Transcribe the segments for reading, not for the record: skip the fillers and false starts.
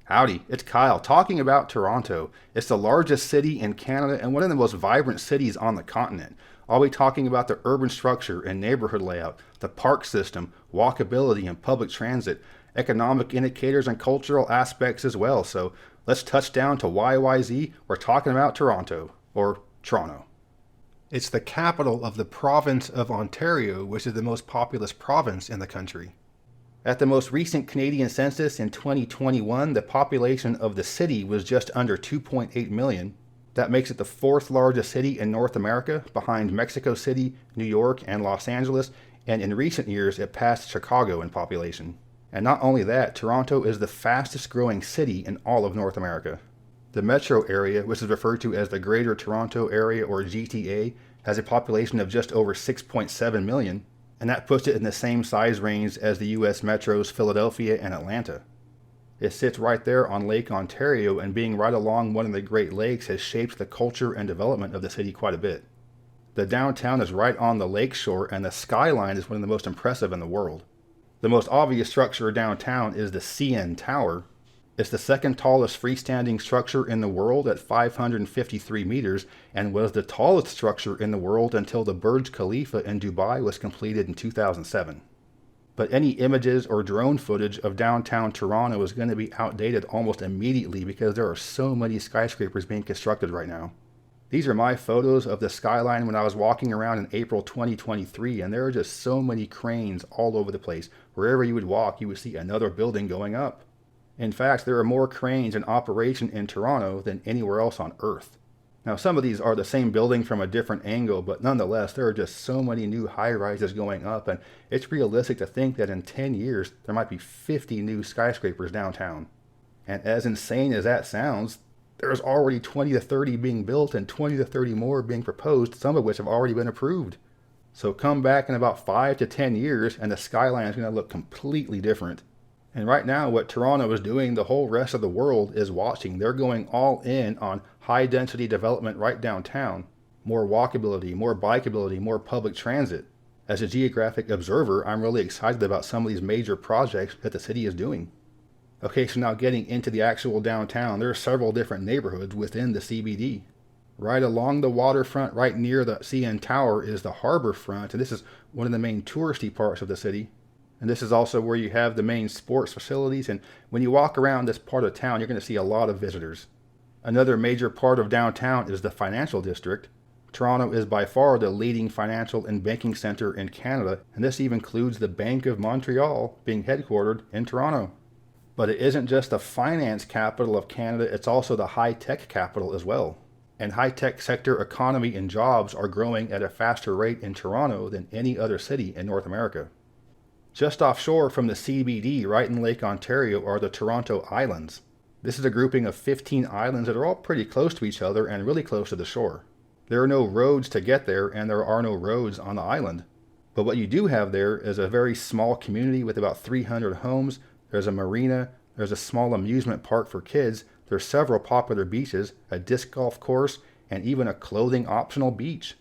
Howdy, it's Kyle talking about Toronto. It's the largest city in Canada and one of the most vibrant cities on the continent. I'll be talking about the urban structure and neighborhood layout, the park system, walkability and public transit, economic indicators and cultural aspects as well. So let's touch down to YYZ. We're talking about Toronto, or Toronto. It's the capital of the province of Ontario, which is the most populous province in the country. At the most recent Canadian census in 2021, the population of the city was just under 2.8 million. That makes it the fourth largest city in North America, behind Mexico City, New York, and Los Angeles, and in recent years it passed Chicago in population. And not only that, Toronto is the fastest growing city in all of North America. The metro area, which is referred to as the Greater Toronto Area or GTA, has a population of just over 6.7 million. And that puts it in the same size range as the US metros Philadelphia and Atlanta. It sits right there on Lake Ontario, and being right along one of the Great Lakes has shaped the culture and development of the city quite a bit. The downtown is right on the lake shore, and the skyline is one of the most impressive in the world. The most obvious structure downtown is the CN Tower. It's the second tallest freestanding structure in the world at 553 meters and was the tallest structure in the world until the Burj Khalifa in Dubai was completed in 2007. But any images or drone footage of downtown Toronto is going to be outdated almost immediately because there are so many skyscrapers being constructed right now. These are my photos of the skyline when I was walking around in April 2023, and there are just so many cranes all over the place. Wherever you would walk, you would see another building going up. In fact, there are more cranes in operation in Toronto than anywhere else on Earth. Now, some of these are the same building from a different angle, but nonetheless, there are just so many new high-rises going up, and it's realistic to think that in 10 years, there might be 50 new skyscrapers downtown. And as insane as that sounds, there's already 20 to 30 being built and 20 to 30 more being proposed, some of which have already been approved. So come back in about 5 to 10 years, and the skyline is going to look completely different. And right now, what Toronto is doing, the whole rest of the world is watching. They're going all in on high-density development right downtown. More walkability, more bikeability, more public transit. As a geographic observer, I'm really excited about some of these major projects that the city is doing. Okay, so now getting into the actual downtown, there are several different neighborhoods within the CBD. Right along the waterfront, right near the CN Tower, is the harbor front, and this is one of the main touristy parts of the city. And this is also where you have the main sports facilities, and when you walk around this part of town, you're going to see a lot of visitors. Another major part of downtown is the financial district. Toronto is by far the leading financial and banking center in Canada, and this even includes the Bank of Montreal being headquartered in Toronto. But it isn't just the finance capital of Canada, it's also the high-tech capital as well. And high-tech sector economy and jobs are growing at a faster rate in Toronto than any other city in North America. Just offshore from the CBD, right in Lake Ontario, are the Toronto Islands. This is a grouping of 15 islands that are all pretty close to each other and really close to the shore. There are no roads to get there, and there are no roads on the island. But what you do have there is a very small community with about 300 homes. There's a marina, there's a small amusement park for kids, there's several popular beaches, a disc golf course, and even a clothing optional beach.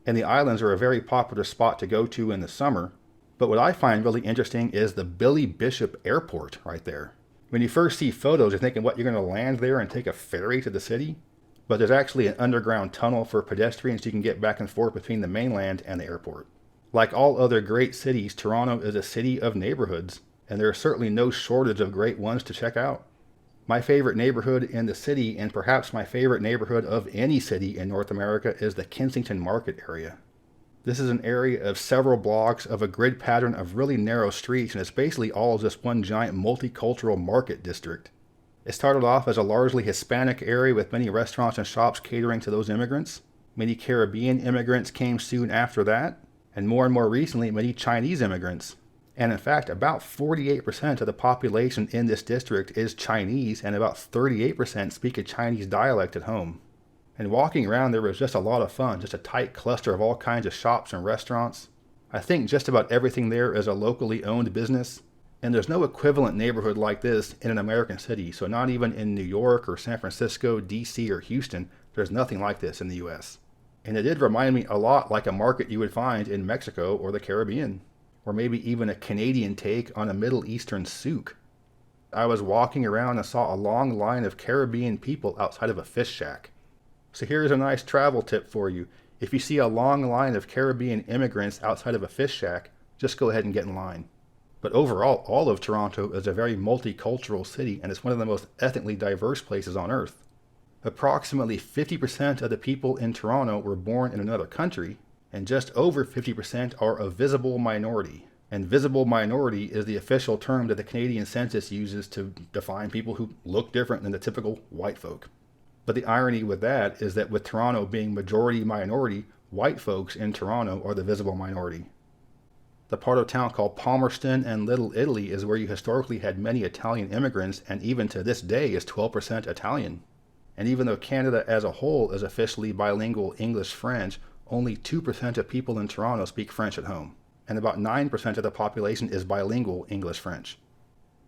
And the islands are a very popular spot to go to in the summer. But what I find really interesting is the Billy Bishop Airport right there. When you first see photos, you're thinking, what, you're going to land there and take a ferry to the city? But there's actually an underground tunnel for pedestrians so you can get back and forth between the mainland and the airport. Like all other great cities, Toronto is a city of neighborhoods, and there is certainly no shortage of great ones to check out. My favorite neighborhood in the city, and perhaps my favorite neighborhood of any city in North America, is the Kensington Market area. This is an area of several blocks of a grid pattern of really narrow streets, and it's basically all just one giant multicultural market district. It started off as a largely Hispanic area with many restaurants and shops catering to those immigrants. Many Caribbean immigrants came soon after that, and more recently, many Chinese immigrants. And in fact, about 48% of the population in this district is Chinese, and about 38% speak a Chinese dialect at home. And walking around there was just a lot of fun, just a tight cluster of all kinds of shops and restaurants. I think just about everything there is a locally owned business, and there's no equivalent neighborhood like this in an American city, so not even in New York or San Francisco, DC or Houston, there's nothing like this in the US. And it did remind me a lot like a market you would find in Mexico or the Caribbean, or maybe even a Canadian take on a Middle Eastern souk. I was walking around and saw a long line of Caribbean people outside of a fish shack. So here's a nice travel tip for you. If you see a long line of Caribbean immigrants outside of a fish shack, just go ahead and get in line. But overall, all of Toronto is a very multicultural city, and it's one of the most ethnically diverse places on earth. Approximately 50% of the people in Toronto were born in another country, and just over 50% are a visible minority. And visible minority is the official term that the Canadian Census uses to define people who look different than the typical white folk. But the irony with that is that with Toronto being majority minority, white folks in Toronto are the visible minority. The part of town called Palmerston and Little Italy is where you historically had many Italian immigrants, and even to this day is 12% Italian. And even though Canada as a whole is officially bilingual English-French, only 2% of people in Toronto speak French at home, and about 9% of the population is bilingual English-French.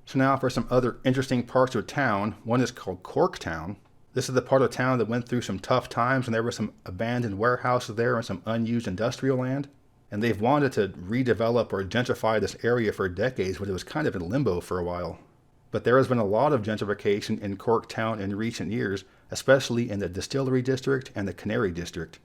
So now for some other interesting parts of town. One is called Corktown. This is the part of town that went through some tough times, and there were some abandoned warehouses there and some unused industrial land. And they've wanted to redevelop or gentrify this area for decades, but it was kind of in limbo for a while. But there has been a lot of gentrification in Corktown in recent years, especially in the Distillery District and the Canary District.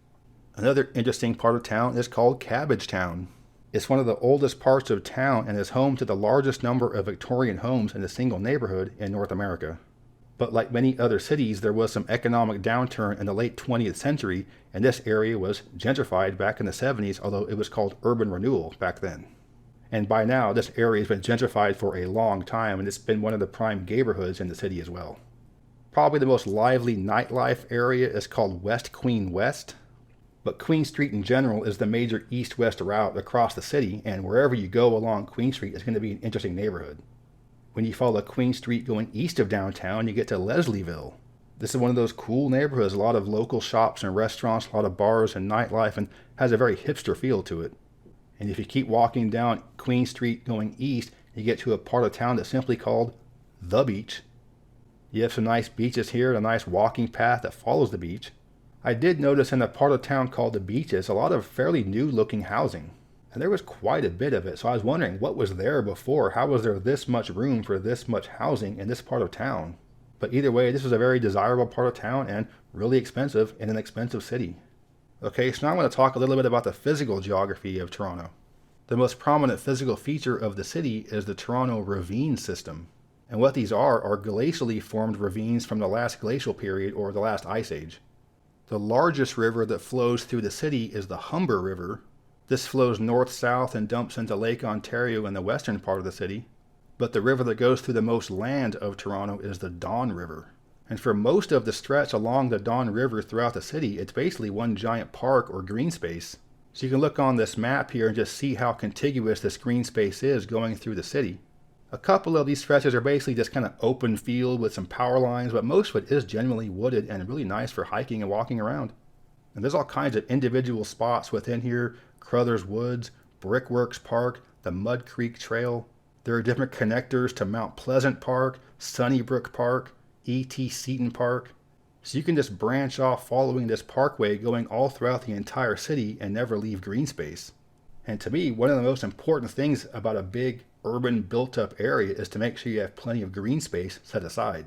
Another interesting part of town is called Cabbagetown. It's one of the oldest parts of town and is home to the largest number of Victorian homes in a single neighborhood in North America. But like many other cities, there was some economic downturn in the late 20th century, and this area was gentrified back in the 70s, although it was called urban renewal back then. And by now, this area has been gentrified for a long time, and it's been one of the prime neighborhoods in the city as well. Probably the most lively nightlife area is called West Queen West. But Queen Street in general is the major east-west route across the city, and wherever you go along Queen Street is going to be an interesting neighborhood. When you follow Queen Street going east of downtown, you get to Leslieville. This is one of those cool neighborhoods, a lot of local shops and restaurants, a lot of bars and nightlife, and has a very hipster feel to it. And if you keep walking down Queen Street going east, you get to a part of town that's simply called The Beach. You have some nice beaches here and a nice walking path that follows the beach. I did notice in the part of town called The Beaches a lot of fairly new looking housing. And there was quite a bit of it, so I was wondering what was there before. How was there this much room for this much housing in this part of town? But either way, this is a very desirable part of town and really expensive in an expensive city. Okay, so now I'm going to talk a little bit about the physical geography of Toronto. The most prominent physical feature of the city is the Toronto ravine system. And what these are glacially formed ravines from the last glacial period or the last ice age. The largest river that flows through the city is the Humber River. This flows north-south and dumps into Lake Ontario in the western part of the city. But the river that goes through the most land of Toronto is the Don River. And for most of the stretch along the Don River throughout the city, it's basically one giant park or green space. So you can look on this map here and just see how contiguous this green space is going through the city. A couple of these stretches are basically just kind of open field with some power lines, but most of it is genuinely wooded and really nice for hiking and walking around. And there's all kinds of individual spots within here: Crothers Woods, Brickworks Park, the Mud Creek Trail. There are different connectors to Mount Pleasant Park, Sunnybrook Park, E.T. Seton Park. So you can just branch off following this parkway going all throughout the entire city and never leave green space. And to me, one of the most important things about a big urban built-up area is to make sure you have plenty of green space set aside.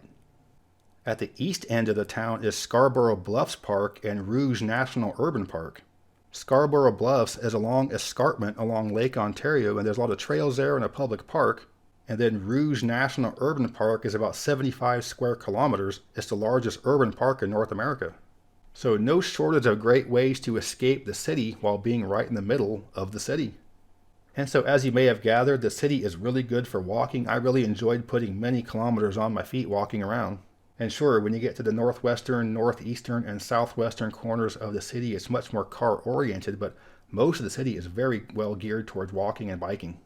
At the east end of the town is Scarborough Bluffs Park and Rouge National Urban Park. Scarborough Bluffs is a long escarpment along Lake Ontario, and there's a lot of trails there and a public park. And then Rouge National Urban Park is about 75 square kilometers. It's the largest urban park in North America. So no shortage of great ways to escape the city while being right in the middle of the city. And so as you may have gathered, the city is really good for walking. I really enjoyed putting many kilometers on my feet walking around. And sure, when you get to the northwestern, northeastern, and southwestern corners of the city, it's much more car-oriented, but most of the city is very well geared towards walking and biking.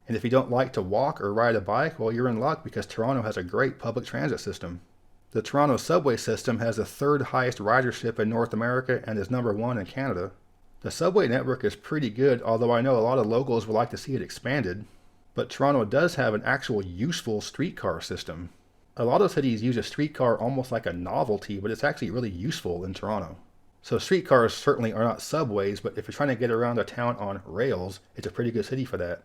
And if you don't like to walk or ride a bike, well, you're in luck because Toronto has a great public transit system. The Toronto subway system has the third highest ridership in North America and is #1 in Canada. The subway network is pretty good, although I know a lot of locals would like to see it expanded. But Toronto does have an actual useful streetcar system. A lot of cities use a streetcar almost like a novelty, but it's actually really useful in Toronto. So streetcars certainly are not subways, but if you're trying to get around a town on rails, it's a pretty good city for that.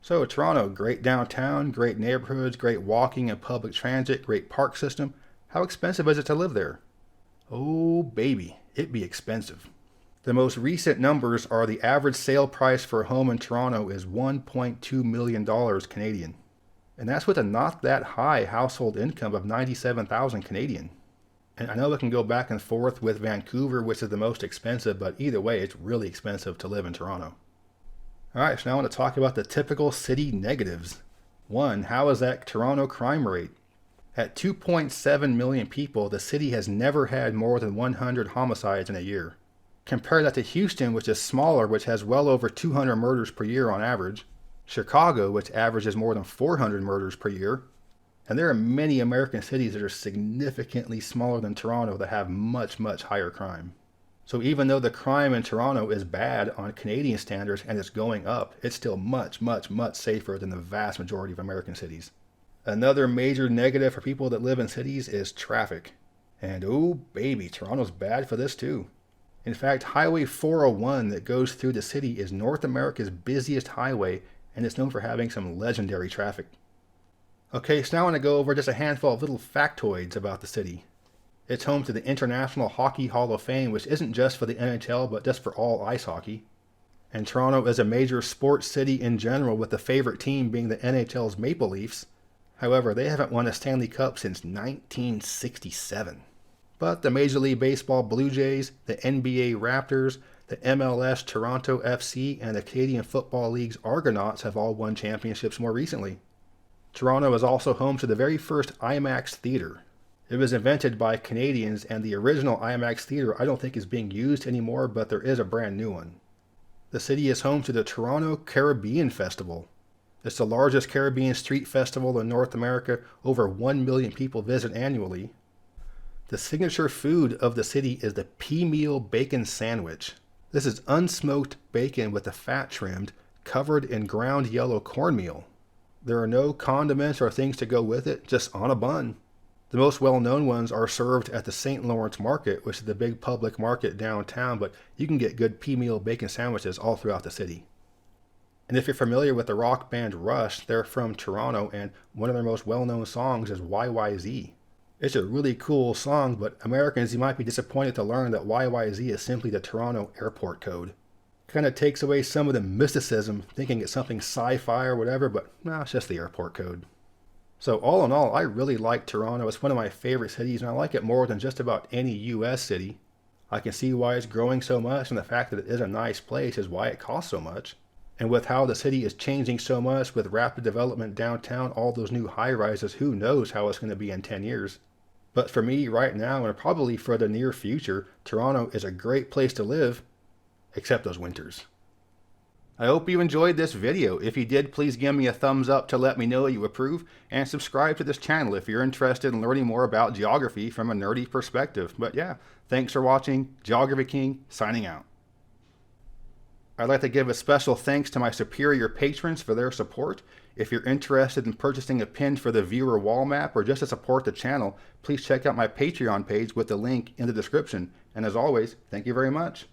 So Toronto, great downtown, great neighborhoods, great walking and public transit, great park system. How expensive is it to live there? Oh baby, it be expensive. The most recent numbers are the average sale price for a home in Toronto is $1.2 million Canadian. And that's with a not that high household income of 97,000 Canadian. And I know it can go back and forth with Vancouver, which is the most expensive, but either way, it's really expensive to live in Toronto. Alright, so now I want to talk about the typical city negatives. 1. How is that Toronto crime rate? At 2.7 million people, the city has never had more than 100 homicides in a year. Compare that to Houston, which is smaller, which has well over 200 murders per year on average. Chicago, which averages more than 400 murders per year. And there are many American cities that are significantly smaller than Toronto that have much, much higher crime. So even though the crime in Toronto is bad on Canadian standards and it's going up, it's still much, much, much safer than the vast majority of American cities. Another major negative for people that live in cities is traffic. And oh baby, Toronto's bad for this too. In fact, Highway 401 that goes through the city is North America's busiest highway, and it's known for having some legendary traffic. Okay, so now I want to go over just a handful of little factoids about the city. It's home to the International Hockey Hall of Fame, which isn't just for the NHL, but just for all ice hockey. And Toronto is a major sports city in general, with the favorite team being the NHL's Maple Leafs. However, they haven't won a Stanley Cup since 1967. But the Major League Baseball Blue Jays, the NBA Raptors, the MLS Toronto FC, and the Canadian Football League's Argonauts have all won championships more recently. Toronto is also home to the very first IMAX theater. It was invented by Canadians, and the original IMAX theater I don't think is being used anymore, but there is a brand new one. The city is home to the Toronto Caribbean Festival. It's the largest Caribbean street festival in North America. Over 1 million people visit annually. The signature food of the city is the pea-meal bacon sandwich. This is unsmoked bacon with the fat trimmed, covered in ground yellow cornmeal. There are no condiments or things to go with it, just on a bun. The most well-known ones are served at the St. Lawrence Market, which is the big public market downtown, but you can get good pea-meal bacon sandwiches all throughout the city. And if you're familiar with the rock band Rush, they're from Toronto, and one of their most well-known songs is YYZ. It's a really cool song, but Americans, you might be disappointed to learn that YYZ is simply the Toronto airport code. Kind of takes away some of the mysticism, thinking it's something sci-fi or whatever, but no, it's just the airport code. So all in all, I really like Toronto. It's one of my favorite cities, and I like it more than just about any U.S. city. I can see why it's growing so much, and the fact that it is a nice place is why it costs so much. And with how the city is changing so much, with rapid development downtown, all those new high-rises, who knows how it's going to be in 10 years. But for me, right now, and probably for the near future, Toronto is a great place to live, except those winters. I hope you enjoyed this video. If you did, please give me a thumbs up to let me know you approve, and subscribe to this channel if you're interested in learning more about geography from a nerdy perspective. But yeah, thanks for watching. Geography King, signing out. I'd like to give a special thanks to my superior patrons for their support. If you're interested in purchasing a pin for the viewer wall map or just to support the channel, please check out my Patreon page with the link in the description. And as always, thank you very much.